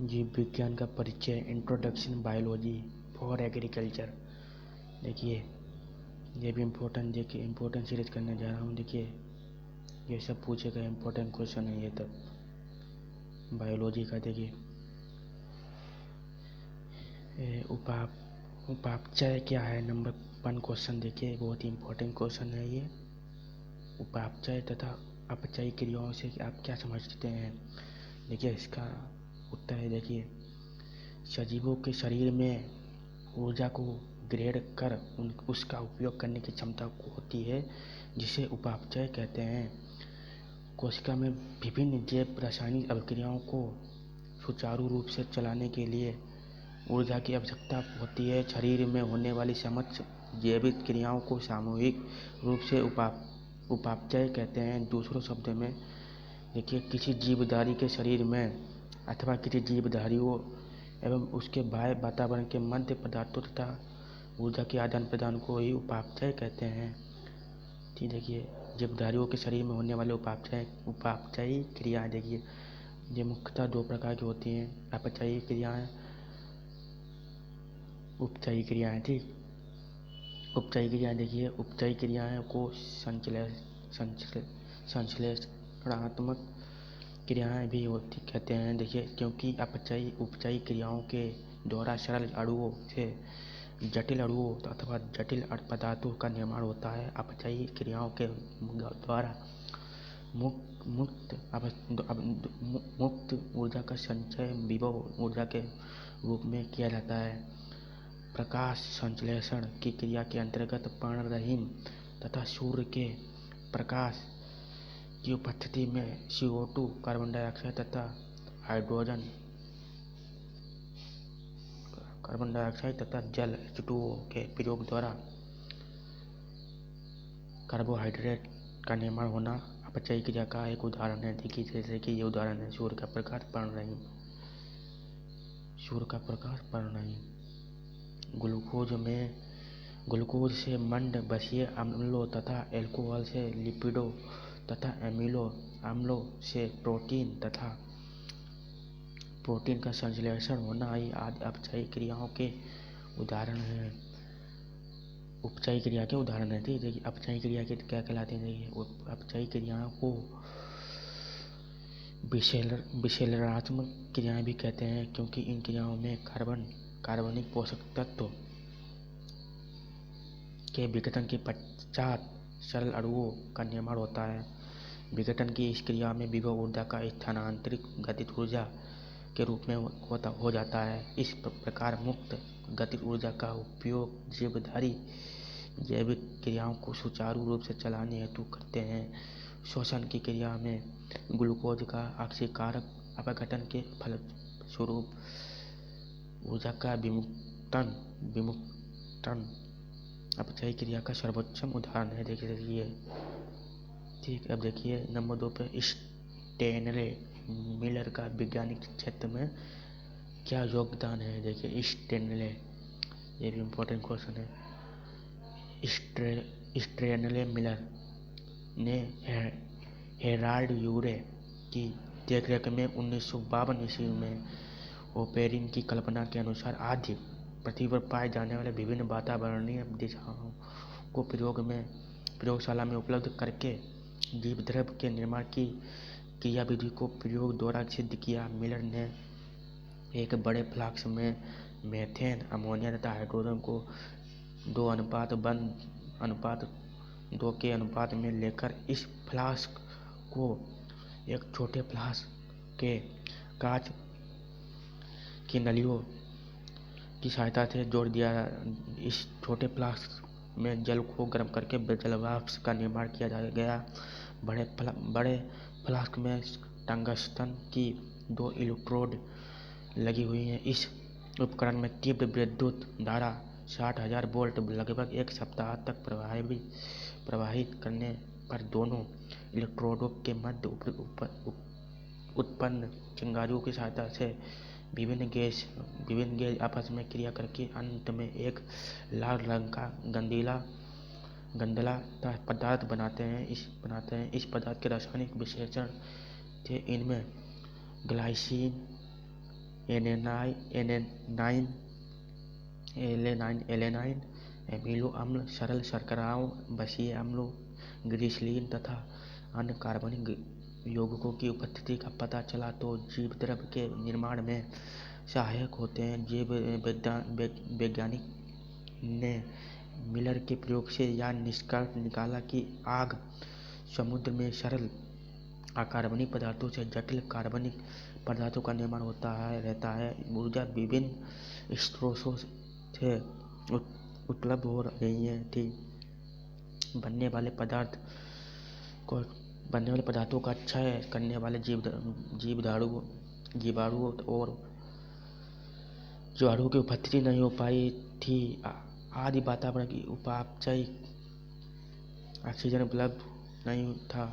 जीव विज्ञान का परिचय, इंट्रोडक्शन बायोलॉजी फॉर एग्रीकल्चर। देखिए ये भी देखिए इम्पोर्टेंट सीरीज करने जा रहा हूँ। देखिए ये सब पूछे गए इम्पोर्टेंट क्वेश्चन है ये तब बायोलॉजी का। देखिए उपापचय क्या है, नंबर 1 क्वेश्चन। देखिए बहुत ही इम्पोर्टेंट क्वेश्चन है ये। उपापचय तथा अपचयी क्रियाओं से आप क्या समझते हैं। देखिए इसका उत्तर है, देखिए सजीवों के शरीर में ऊर्जा को ग्रहण कर उसका उपयोग करने की क्षमता होती है, जिसे उपापचय कहते हैं। कोशिका में विभिन्न जैव रासायनिक अभिक्रियाओं को सुचारू रूप से चलाने के लिए ऊर्जा की आवश्यकता होती है। शरीर में होने वाली समस्त जैविक क्रियाओं को सामूहिक रूप से उपापचय कहते हैं। दूसरों शब्दों में देखिए किसी जीवधारी के शरीर में अथवा किसी जीवधारियों एवं उसके बाह्य वातावरण के मध्य पदार्थों तथा ऊर्जा के आदान प्रदान को ही उपापचय कहते हैं। ठीक, देखिए जीवधारियों के शरीर में होने वाले उपापचयी क्रियाएं, देखिए ये मुख्यतः 2 प्रकार की होती हैं, अपचयी क्रियाएं, उपचयी क्रियाएं। ठीक, उपचयी क्रियाएं, देखिए उपचयी क्रियाएं को संश्लेषणात्मक क्रियाएं भी होती कहते हैं। देखिए क्योंकि उपचयी क्रियाओं के द्वारा सरल अणुओं से जटिल अणुओं अथवा जटिल पदार्थों का निर्माण होता है। अपचयी क्रियाओं के द्वारा मुक्त ऊर्जा का संचय विभव ऊर्जा के रूप में किया जाता है। प्रकाश संश्लेषण की क्रिया के अंतर्गत पर्णरहीम तथा सूर्य के प्रकाश की उपस्थिति में CO2 कार्बन डाइऑक्साइड तथा जल H2O के प्रयोग द्वारा कार्बोहाइड्रेट का निर्माण होना अपचयी क्रिया का एक उदाहरण है। देखिए जैसे कि ये उदाहरण है सूर्य का प्रकाश, पर्णरहीम। ग्लूकोज से मंड बसीय अम्लों तथा एल्कोहल से लिपिडों तथा एमिनो अम्लों से प्रोटीन का संश्लेषण होना ही आदि अपचयी क्रियाओं के उदाहरण हैं। उपचयी क्रिया के उदाहरण है। ठीक, देखिए अपचयी क्रिया के क्या कहलाते हैं। देखिए अपचयी क्रियाओं को विशेलनात्मक क्रियाएं भी कहते हैं, क्योंकि इन क्रियाओं में कार्बनिक पोषक तत्व के विघटन के पश्चात सरल अणुओं का निर्माण होता है। विघटन की इस क्रिया में विभव ऊर्जा का स्थानांतरित गतिज ऊर्जा के रूप में हो जाता है। इस प्रकार मुक्त गतिज ऊर्जा का उपयोग जीवधारी जैविक क्रियाओं को सुचारू रूप से चलाने हेतु करते हैं। श्वसन की क्रिया में ग्लूकोज का ऑक्सीकारक अपघटन के फलस्वरूप ऊर्जा का विमुक्तन अपचयी क्रिया का सर्वोत्तम उदाहरण है। देखिए ठीक, अब देखिए नंबर 2 पे स्टेनले मिलर का वैज्ञानिक क्षेत्र में क्या योगदान है। देखिए स्टेनले, ये भी इम्पोर्टेंट क्वेश्चन है। स्टेनले मिलर ने हेराल्ड यूरे की देखरेख में 1952 ईस्वी में ओपेरिन की कल्पना के अनुसार आद्य पृथ्वी पर पाए जाने वाले विभिन्न वातावरणीय दिशाओं को प्रयोगशाला में उपलब्ध करके जीवद्रव्य के निर्माण की क्रियाविधि को प्रयोग द्वारा सिद्ध किया। मिलर ने एक बड़े फ्लास्क में मीथेन, अमोनिया तथा हाइड्रोजन को 2:2 के अनुपात में लेकर इस फ्लास्क को एक छोटे फ्लास्क के कांच की नलियों की सहायता से जोड़ दिया। इस छोटे फ्लास्क में जल को गर्म करके जलवाष्प का निर्माण किया गया। बड़े फ्लास्क में टंगस्टन की 2 इलेक्ट्रोड लगी हुई हैं। इस उपकरण में तीव्र विद्युत धारा 60,000 वोल्ट लगभग 1 सप्ताह तक प्रवाहित करने पर दोनों इलेक्ट्रोडों के मध्य उत्पन्न चिंगारियों की सहायता से विभिन्न गैस आपस में क्रिया करके अंत में एक लाल रंग का गंधला पदार्थ बनाते हैं। इस पदार्थ के रासायनिक विशेषण थे, इनमें ग्लाइसिन, एनेनाइन, एलेनाइन, एमिनो अम्ल, सरल शर्कराओं, बसीय अम्लों, ग्लिसरीन तथा अन्य कार्बनिक यौगिकों की उपस्थिति का पता चला तो जीव द्रव के निर्माण में सहायक होते हैं। जीव वैज्ञानिक ने मिलर के प्रयोग से यह निष्कर्ष निकाला कि आग समुद्र में सरल अकार्बनिक पदार्थों से जटिल कार्बनिक पदार्थों का निर्माण होता रहता है। ऊर्जा विभिन्न स्रोतों से उपलब्ध हो रही थी। बनने वाले पदार्थों का क्षय करने वाले जीवाणुओं की उपस्थिति नहीं हो पाई थी। आदि वातावरण की उपापचय ऑक्सीजन उपलब्ध नहीं था।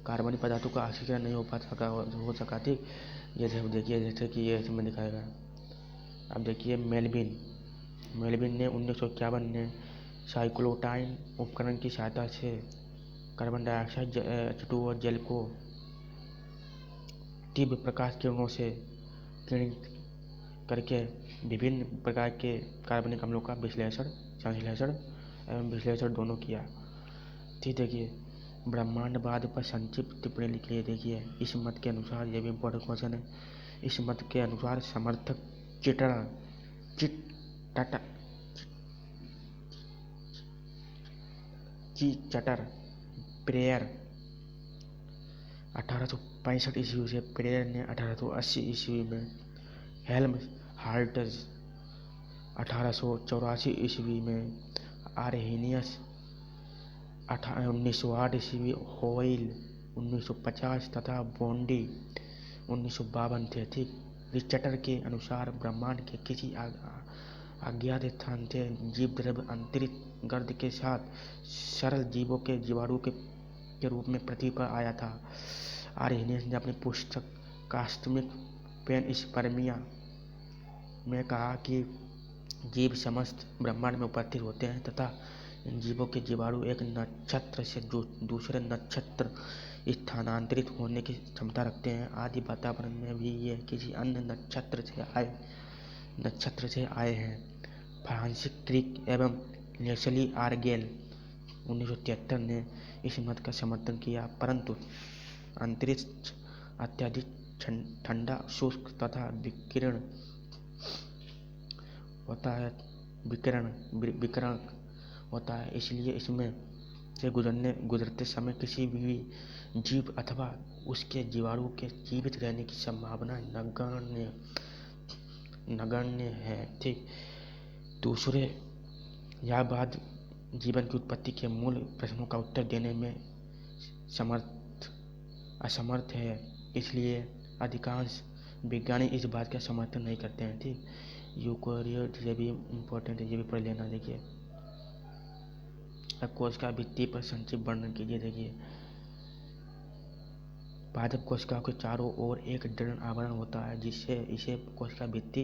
कार्बनिक पदार्थों का ऑक्सीजन नहीं हो सका थी। जैसे अब देखिए, जैसे कि ये इसमें दिखाएगा। अब देखिए मेलविन ने 1951 में साइक्लोटाइन उपकरण की सहायता से कार्बन डाइऑक्साइड, H2 और जल को तीव्र प्रकाश किरणों से किरणित करके विभिन्न प्रकार के कार्बनिक अम्लों का संश्लेषण एवं विश्लेषण दोनों किया। ठीक, देखिए ब्रह्मांडवाद पर संक्षिप्त टिप्पणी लिखी है। देखिए इस मत के अनुसार, ये भी इम्पोर्टेंट क्वेश्चन है, इस मत के अनुसार समर्थक चटर प्रेयर 1865 ईस्वी से, प्रेयर ने 1880 ईस्वी में, हेल्महाल्ट्ज 1884 ईस्वी में, आर्हेनियस 1908 ईस्वी, होइल 1950 तथा बोंडी 1952 थे। ठीक, रिचटर के अनुसार ब्रह्मांड के किसी अज्ञात स्थान से जीव द्रव अंतरिक्ष गर्द के साथ सरल जीवों के जीवाणु के रूप में पृथ्वी पर आया था। आर्हेनियस ने अपनी पुस्तक कॉस्मिक पेनस्पर्मिया में कहा कि जीव समस्त ब्रह्मांड में उपस्थित होते हैं तथा इन जीवों के जीवाणु एक नक्षत्र से दूसरे नक्षत्र स्थानांतरित होने की क्षमता रखते हैं। आदि वातावरण में भी ये किसी अन्य नक्षत्र से आए हैं। फ्रांसिस क्रिक एवं लेस्ली आर्गेल 1973 ने इस मत का समर्थन किया, परंतु अंतरिक्ष अत्यधिक ठंडा, शुष्क तथा विकिरण होता है, इसलिए इसमें से गुजरते समय किसी भी जीव अथवा उसके जीवाणु के जीवित रहने की संभावना नगण्य है। ठीक, दूसरे यह बात जीवन की उत्पत्ति के मूल प्रश्नों का उत्तर देने में असमर्थ है, इसलिए अधिकांश वैज्ञानिक इस बात का समर्थन नहीं करते हैं। ठीक, यूकेरियोट, ये भी इम्पोर्टेंट है, ये भी पढ़ लेना। देखिए अब कोशिका भित्ति पर संक्षिप्त वर्णन कीजिए। देखिए पादप कोशिकाओं के चारों ओर एक दृढ़ आवरण होता है, जिससे इसे कोशिका भित्ति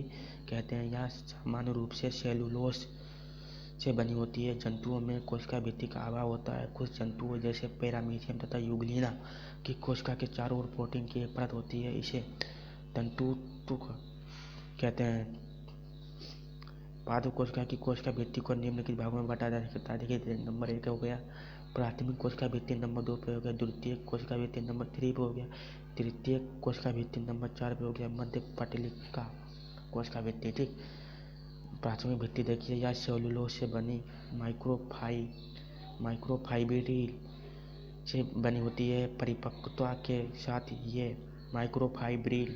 कहते हैं। यह सामान्य रूप से सेलुलोज से बनी होती है। जंतुओं में कोशिका भित्ति का अभाव होता है। कुछ जंतुओं जैसे पैरामीशियम तथा यूग्लिना की कोशिका के चारों ओर प्रोटीन की एक परत होती है, इसे तंतुक कहते हैं। पादप कोशिका की कोशिका भित्ति को निम्नलिखित भागों में बांटा जा सकता है। देखिए नंबर 1 हो गया प्राथमिक कोशिका भित्ति, नंबर 2 पे हो गया द्वितीयक कोशिका भित्ति, नंबर 3 पे हो गया तृतीयक कोशिका भित्ति, नंबर 4 पे हो गया मध्य पटलिका कोशिका भित्ति। ठीक, प्राथमिक भित्ति देखिए यह सेलुलोज से बनी माइक्रोफाइब्रिल से बनी होती है। परिपक्वता के साथ ये माइक्रोफाइब्रिल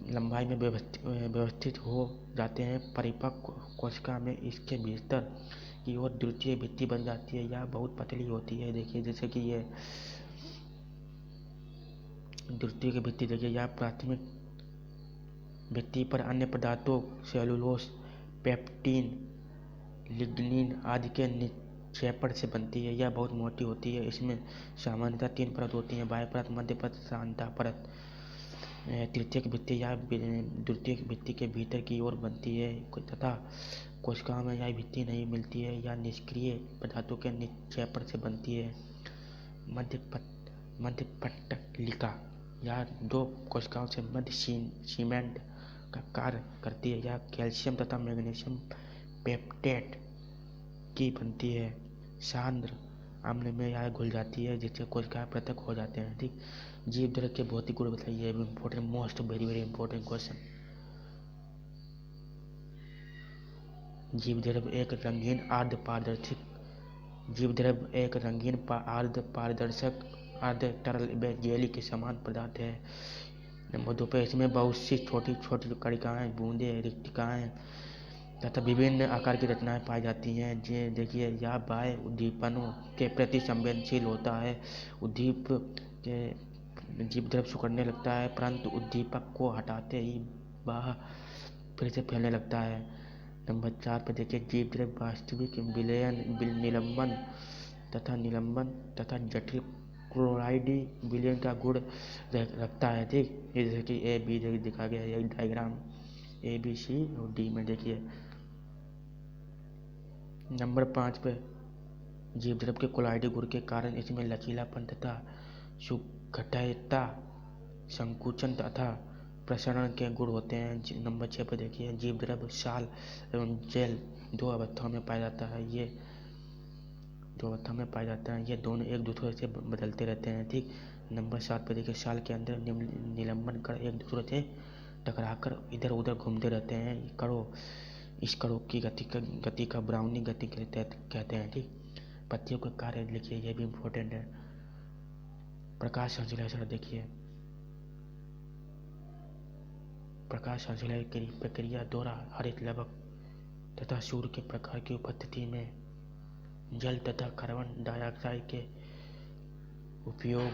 लंबाई में व्यवस्थित हो जाते हैं। परिपक्व कोशिका में इसके भीतर की ओर द्वितीय भित्ति बन जाती है। यह बहुत पतली होती है। देखिए जैसे कि ये द्वितीय की भित्ति, देखिए यह प्राथमिक भित्ति पर अन्य पदार्थों सेलुलोज, पेप्टिन, लिग्निन आदि के निक्षेपण से बनती है। यह बहुत मोटी होती है। इसमें सामान्यतः 3 परत होती हैं, बाह्य परत, मध्य परत तथा अंतः परत। तृतीयक भित्ति या द्वितीयक भित्ति के भीतर की ओर बनती है तथा कोशिकाओं में यह भित्ति नहीं मिलती है। यह निष्क्रिय पदार्थों के निक्षेपण से बनती है। मध्य पटलिका या 2 कोशिकाओं से मध्य सीमेंट का कार्य करती है। यह कैल्शियम तथा मैग्नीशियम पेप्टेट की बनती है। सांद्र अम्ल में यह घुल जाती है जिससे कोशिकाएं पृथक हो जाते हैं। ठीक, जीव द्रव के भौतिक गुण बताइए। Important, most very very important question. जीव द्रव एक रंगीन अर्ध पारदर्शक जीव द्रव एक रंगीन अर्ध पारदर्शक अर्ध तरल जेली के समान पदार्थ है। नंबर 2 पे इसमें बहुत सी छोटी छोटी कणिकाएं, बूंदें, रिक्तिकाएं तथा विभिन्न आकार की रचनाएं पाई जाती हैं। ये देखिए, यह बाह्य उद्दीपनों के प्रति संवेदनशील होता है। उद्दीप के जीव द्रव सिकुड़ने लगता है, परंतु उद्दीपक को हटाते ही वह फिर से फैलने लगता है। नंबर 4 पर देखिए, जीव द्रव वास्तविक विलयन, निलंबन तथा जटिल क्लोराइडी विलयन का गुण रखता है। ठीक, ये जैसे कि ए बी दिखा गया है, डायग्राम ए बी सी और डी में देखिए। नंबर 5 पे जीव द्रव के क्लोराइडी गुण के कारण इसमें लचीलापन तथा सुगठिता, संकुचन तथा प्रसरण के गुण होते हैं। नंबर 6 पर देखिए, जीव द्रव साल एवं जेल दो अवस्थाओं में पाया जाता है। ये दोनों एक दूसरे से बदलते रहते हैं। ठीक, नंबर 7 पर देखिए, साल के अंदर निलंबन कण एक दूसरे से टकराकर इधर उधर घूमते रहते हैं। इस कणों की गति का ब्राउनी गति कहते हैं। ठीक, पत्तियों का कार्य लिखिए, यह भी इम्पोर्टेंट है। प्रकाश संश्लेषण देखिए, प्रकाश संश्लेषण की प्रक्रिया द्वारा हरित लवक तथा सूर्य के प्रकाश की उपस्थिति में जल तथा कार्बन डाइऑक्साइड के उपयोग